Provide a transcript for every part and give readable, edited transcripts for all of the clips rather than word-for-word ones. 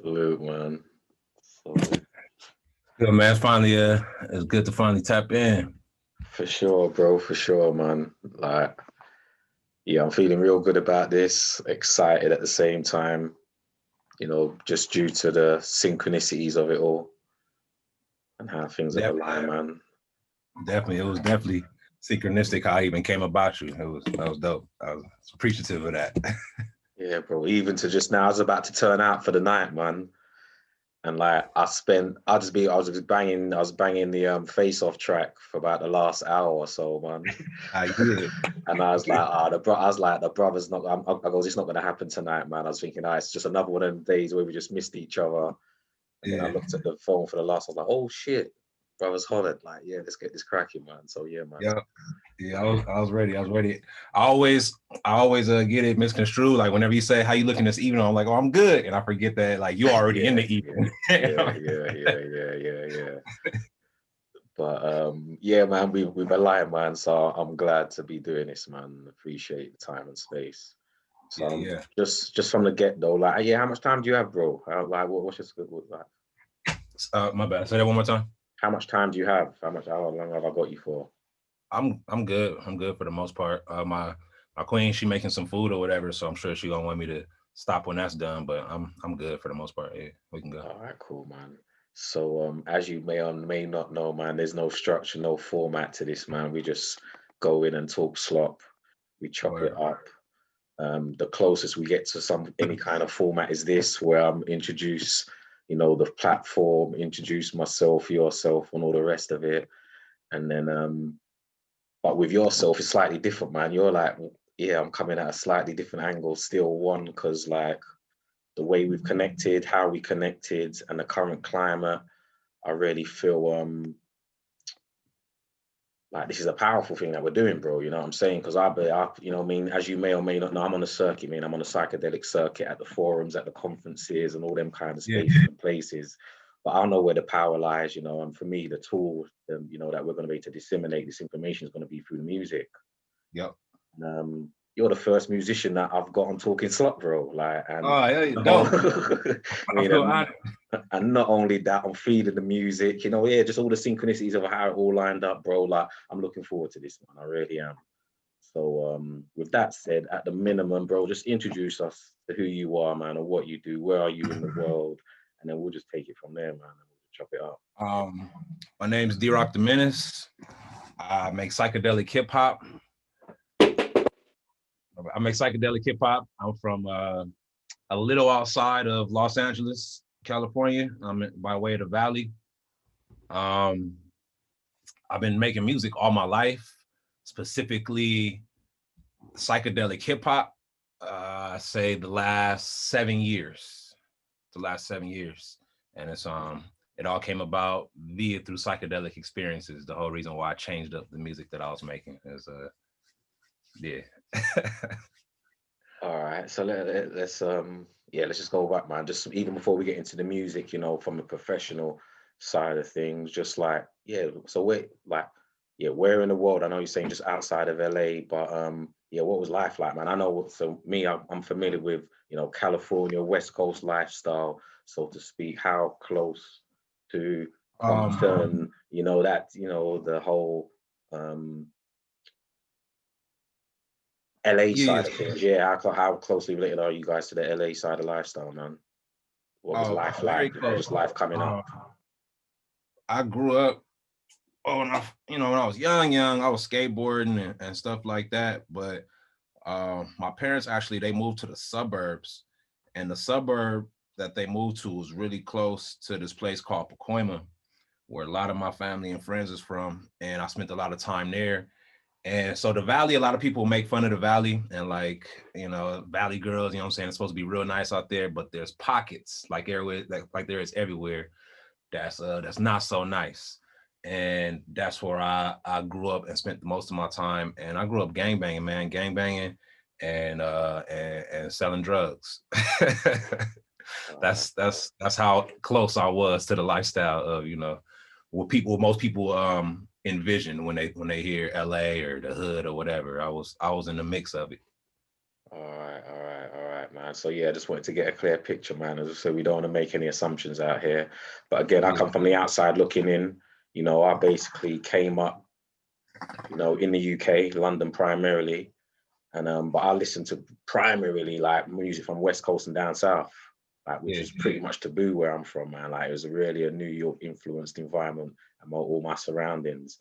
Salute, man. Salute. Good man. It's good to finally tap in. For sure, bro. For sure, man. Yeah, I'm feeling real good about this. Excited at the same time. Just due to the synchronicities of it all and how things have aligned, man. It was definitely synchronistic how I even came about you. That was dope. I was appreciative of that. Yeah, bro. Even to just now, I was about to turn out for the night, man. And I was banging the Face Off track for about the last hour or so, man. I did. And I was like, the brother's not. I go, it's not going to happen tonight, man. I was thinking, it's just another one of them days where we just missed each other. And then I looked at the phone for the last. I was like, oh shit, brother's hollered. Like, yeah, let's get this cracking, man. So yeah, man. Yeah, I was ready. I always get it misconstrued. Like whenever you say how you looking this evening, I'm like, oh, I'm good, and I forget that like you already in the evening. Yeah. But yeah, man, we've aligned, man. So I'm glad to be doing this, man. Appreciate the time and space. So just from the get though, how much time do you have, bro? What's your schedule like? My bad. Say that one more time. How much time do you have? How long have I got you for? I'm good. I'm good for the most part. My queen, she making some food or whatever, so I'm sure she gonna want me to stop when that's done. But I'm good for the most part. Yeah, we can go. All right, cool, man. So as you may or may not know, man, there's no structure, no format to this, man. We just go in and talk slop. We chop it up. The closest we get to any kind of format is this, where I'm introduce, the platform, introduce myself, yourself, and all the rest of it. And then, but with yourself, it's slightly different, man. You're like, yeah, I'm coming at a slightly different angle. Still one, because the way we've connected, how we connected, and the current climate, I really feel like this is a powerful thing that we're doing, bro. You know what I'm saying? Because as you may or may not know, I'm on the circuit, man. I'm on the psychedelic circuit at the forums, at the conferences, and all them kind of spaces and places. But I don't know where the power lies, and for me, the tool, that we're going to be able to disseminate this information is going to be through the music. Yep. You're the first musician that I've got on Talking Slop, bro. And not only that, I'm feeding the music, just all the synchronicities of how it all lined up, bro. I'm looking forward to this, man. I really am. So with that said, at the minimum, bro, just introduce us to who you are, man, or what you do. Where are you in the world? And then we'll just take it from there, man, and we'll chop it up. My name is D-Rock the Menace. I make psychedelic hip hop. I'm from a little outside of Los Angeles, California. I'm by way of the Valley. I've been making music all my life, specifically psychedelic hip hop. I say the last 7 years. And it's it all came about through psychedelic experiences. The whole reason why I changed up the music that I was making is yeah. All right, so let's just go back, man. Just even before we get into the music, from the professional side of things, just where in the world? I know you're saying just outside of LA, but what was life like, man? I know. So me, I'm familiar with California, West Coast lifestyle, so to speak. How close to Compton, the whole LA side of things. Yeah, how closely related are you guys to the LA side of lifestyle, man? What was life like? Just life coming up. I grew up, when I was young, I was skateboarding and stuff like that. But my parents they moved to the suburbs, and the suburb that they moved to was really close to this place called Pacoima, where a lot of my family and friends is from, and I spent a lot of time there. And so the Valley, a lot of people make fun of the Valley and Valley girls, it's supposed to be real nice out there, but there's pockets like everywhere, like there is everywhere that's not so nice. And that's where I grew up and spent most of my time. And I grew up gangbanging, man, and selling drugs. That's how close I was to the lifestyle of, what most people envision when they hear LA or the hood or whatever. I was in the mix of it. All right, man. So yeah, I just wanted to get a clear picture, man. As I said, we don't want to make any assumptions out here. But again, I Yeah. come from the outside looking in. You know, I basically came up, you know, in the UK, London primarily, and but I listened to primarily like music from West Coast and down south, like which Yeah. was pretty much taboo where I'm from, man. Like it was really a New York influenced environment and all my surroundings.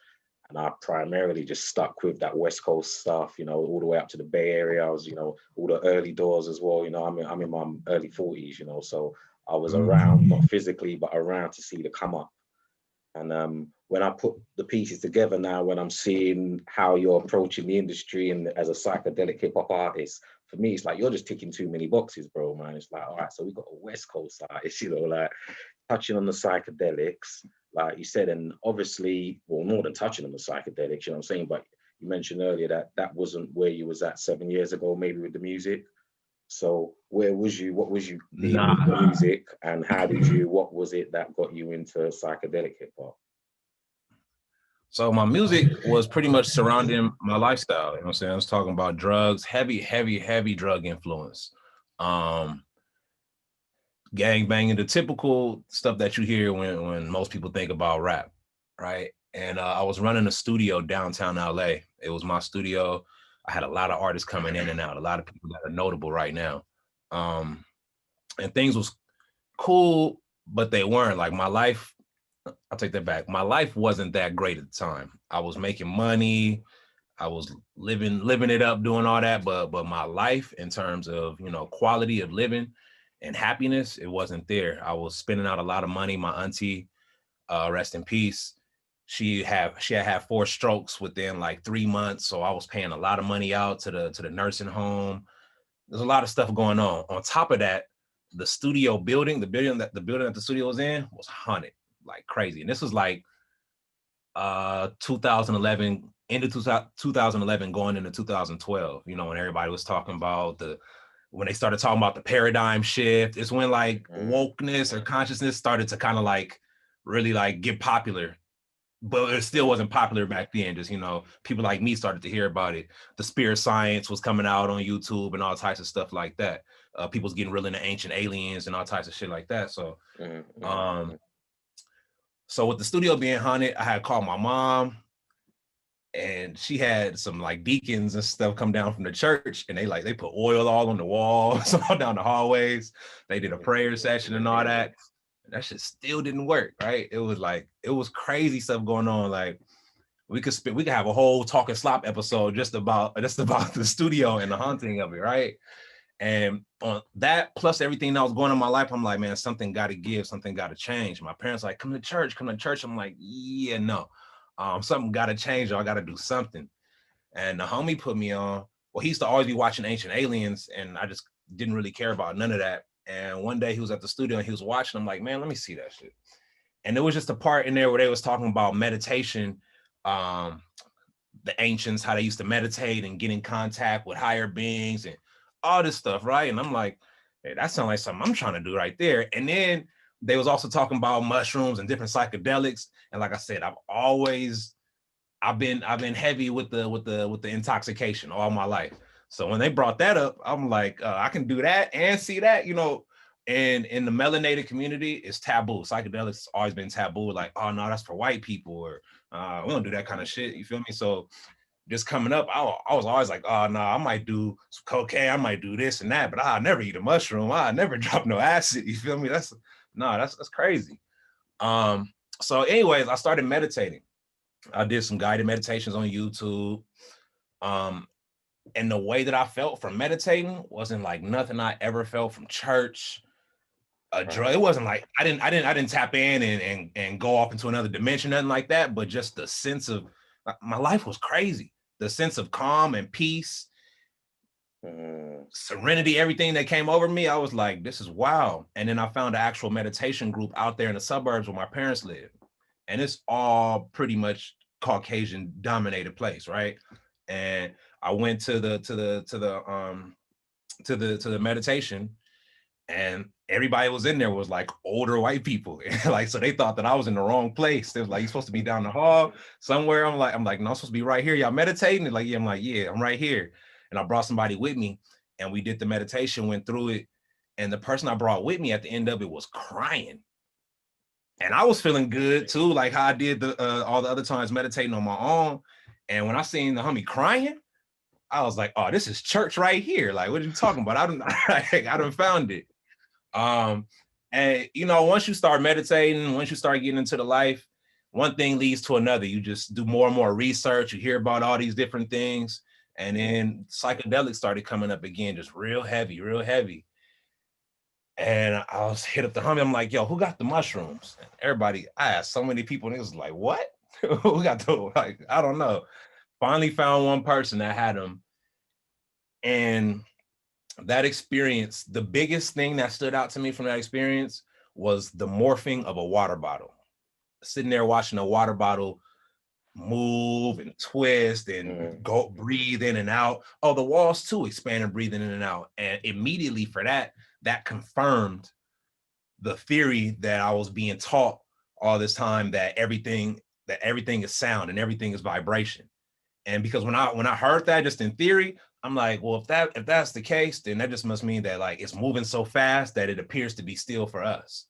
And I primarily just stuck with that West Coast stuff, you know, all the way up to the Bay Area. I was, you know, all the early doors as well. You know, I'm in my early 40s, you know, so I was around, not physically, but around to see the come up. And when I put the pieces together now, when I'm seeing how you're approaching the industry and as a psychedelic hip hop artist, for me, it's like you're just ticking too many boxes, bro, man. It's like, all right, so we got a West Coast artist, you know, like touching on the psychedelics, like you said, and obviously, well, more than touching on the psychedelics, you know what I'm saying? But you mentioned earlier that that wasn't where you was at 7 years ago, maybe with the music. So where was you? What was you being with the Nah. music, and how did you? What was it that got you into psychedelic hip hop? So my music was pretty much surrounding my lifestyle. You know what I'm saying? I was talking about drugs, heavy drug influence. Um, Gang banging, the typical stuff that you hear when most people think about rap, right? And I was running a studio downtown LA. It was my studio. I had a lot of artists coming in and out, a lot of people that are notable right now. Um, and things was cool, but they weren't. Like my life, I'll take that back. My life wasn't that great at the time. I was making money. I was living it up, doing all that, but my life in terms of, you know, quality of living and happiness, it wasn't there. I was spending out a lot of money. My auntie, rest in peace, she had 4 strokes within like 3 months, so I was paying a lot of money out to the nursing home. There's a lot of stuff going on. On top of that, the studio building, the building that the studio was in was haunted like crazy, and this was like 2011, into 2011 going into 2012, you know, when everybody was talking about when they started talking about the paradigm shift. It's when like Mm, wokeness or consciousness started to kind of like really like get popular, but it still wasn't popular back then. Just, you know, people like me started to hear about it. The spirit science was coming out on YouTube and all types of stuff like that. People's getting real into ancient aliens and all types of shit like that. So mm, mm, um mm. so with the studio being haunted, I had called my mom, and she had some like deacons and stuff come down from the church, and they put oil all on the walls, all down the hallways. They did a prayer session and all that. That shit still didn't work, right? It was crazy stuff going on. Like we could have a whole Talking Slop episode just about the studio and the haunting of it, right? And on that plus everything that was going on in my life, I'm like, man, something got to give, something got to change. My parents like, come to church, come to church. I'm like, yeah, no, something got to change. I got to do something. And the homie put me on. Well, he used to always be watching Ancient Aliens, and I just didn't really care about none of that. And one day he was at the studio and he was watching. I'm like, man, let me see that shit. And there was just a part in there where they was talking about meditation, um, the ancients, how they used to meditate and get in contact with higher beings and all this stuff, right? And I'm like, hey, that sounds like something I'm trying to do right there. And then they was also talking about mushrooms and different psychedelics. And like I said, I've been heavy with the intoxication all my life. So when they brought that up, I'm like, I can do that and see that, you know. And in the melanated community, it's taboo. Psychedelics has always been taboo. Like, oh no, that's for white people, or we don't do that kind of shit. You feel me? So just coming up, I was always like, oh no, I might do some cocaine, I might do this and that, but I'll never eat a mushroom. I'll never drop no acid. You feel me? That's crazy. So anyways, I started meditating. I did some guided meditations on YouTube. Um, and the way that I felt from meditating wasn't like nothing I ever felt from church, a drug. Right. It wasn't like I didn't tap in and go off into another dimension, nothing like that. But just the sense of my life was crazy. The sense of calm and peace, Mm, serenity, everything that came over me, I was like, this is wild. And then I found an actual meditation group out there in the suburbs where my parents live. And it's all pretty much Caucasian dominated place, right? And I went to the meditation, and everybody was in there was like older white people. Like, so they thought that I was in the wrong place. They was like, you're supposed to be down the hall somewhere. I'm like, no, I'm supposed to be right here. Y'all meditating? They're like, yeah. I'm like, yeah, I'm right here. And I brought somebody with me. and we did the meditation, went through it, and the person I brought with me at the end of it was crying. And I was feeling good too, like how I did all the other times meditating on my own. And when I seen the homie crying, I was like, oh, this is church right here. Like, what are you talking about? I done found it. And you know, once you start meditating, once you start getting into the life, one thing leads to another. You just do more and more research. You hear about all these different things. And then psychedelics started coming up again, just real heavy, real heavy. And I was hit up the homie. I'm like, yo, who got the mushrooms? And everybody, I asked so many people, and it was like, what? Who got the, like, I don't know. Finally found one person that had them. And that experience, the biggest thing that stood out to me from that experience was the morphing of a water bottle. Sitting there watching a water bottle move and twist and go breathe in and out. Oh, the walls too expand and breathing in and out. And immediately for that confirmed the theory that I was being taught all this time, that everything is sound and everything is vibration. And because when I heard that just in theory, I'm like, well, if that's the case, then that just must mean that like it's moving so fast that it appears to be still for us.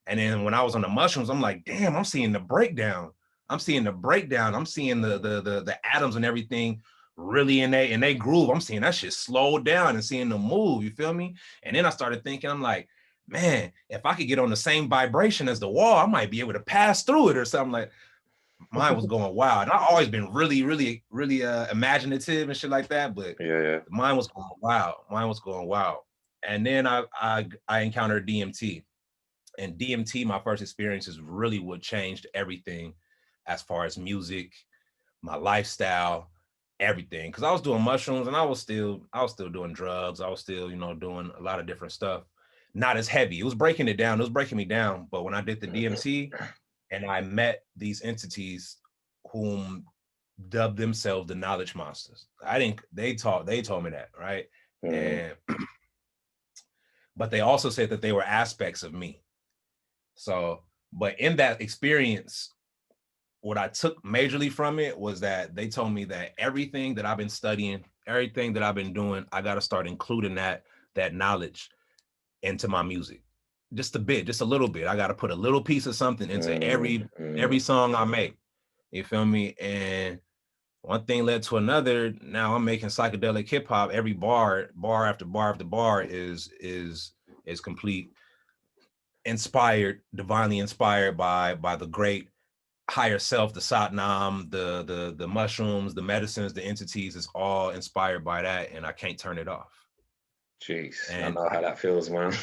And then when I was on the mushrooms, I'm like, damn, I'm seeing the breakdown. I'm seeing the atoms and everything really in they groove. I'm seeing that shit slow down and seeing them move. You feel me? And then I started thinking, I'm like, man, if I could get on the same vibration as the wall, I might be able to pass through it or something. Like, mine was going wild. And I've always been really imaginative and shit like that, but mine was going wild. Mine was going wild. And then I encountered DMT. And DMT, my first experiences really what changed everything as far as music, my lifestyle, everything. Because I was doing mushrooms and I was still doing drugs. I was still, you know, doing a lot of different stuff. Not as heavy. It was breaking it down. It was breaking me down. But when I did the DMT and I met these entities whom dubbed themselves the Knowledge Monsters. They told me that, right? And but they also said that they were aspects of me. So, but in that experience, what I took majorly from it was that they told me that everything that I've been studying, everything that I've been doing, I got to start including that knowledge into my music. Just a bit, just a little bit. I got to put a little piece of something into every song I make. You feel me? And one thing led to another. Now I'm making psychedelic hip hop. Every bar after bar after bar is complete divinely inspired by the great higher self, the Satnam, the mushrooms, the medicines, the entities. Is all inspired by that, and I can't turn it off. Jeez, and I know how that feels, man.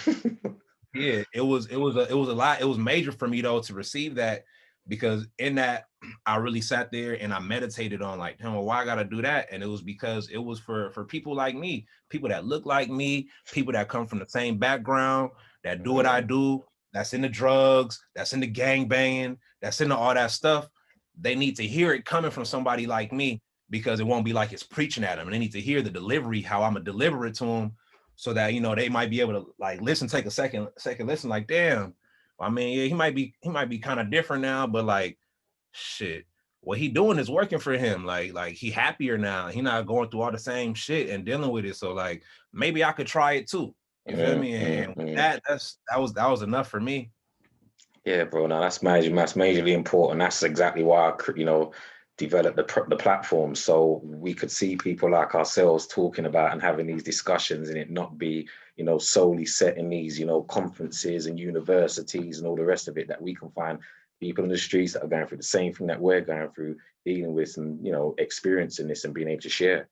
Yeah, it was a lot. It was major for me though to receive that, because in that I really sat there and I meditated on like, well, why I gotta do that? And it was because it was for people like me, people that look like me, people that come from the same background, that do what I do, that's in the drugs, that's in the gang banging, that's into all that stuff. They need to hear it coming from somebody like me, because it won't be like it's preaching at them. And they need to hear the delivery, how I'm gonna deliver it to them, so that, you know, they might be able to like listen, take a second listen, like, damn, I mean, yeah, he might be kind of different now, but like, shit, what he doing is working for him. Like he happier now. He not going through all the same shit and dealing with it. So like, maybe I could try it too. You feel me? And that was enough for me. Yeah, bro. No, that's majorly important. That's exactly why I, you know, developed the platform, so we could see people like ourselves talking about and having these discussions, and it not be, you know, solely set in these, you know, conferences and universities and all the rest of it. That we can find people in the streets that are going through the same thing that we're going through, dealing with, and, you know, experiencing this and being able to share.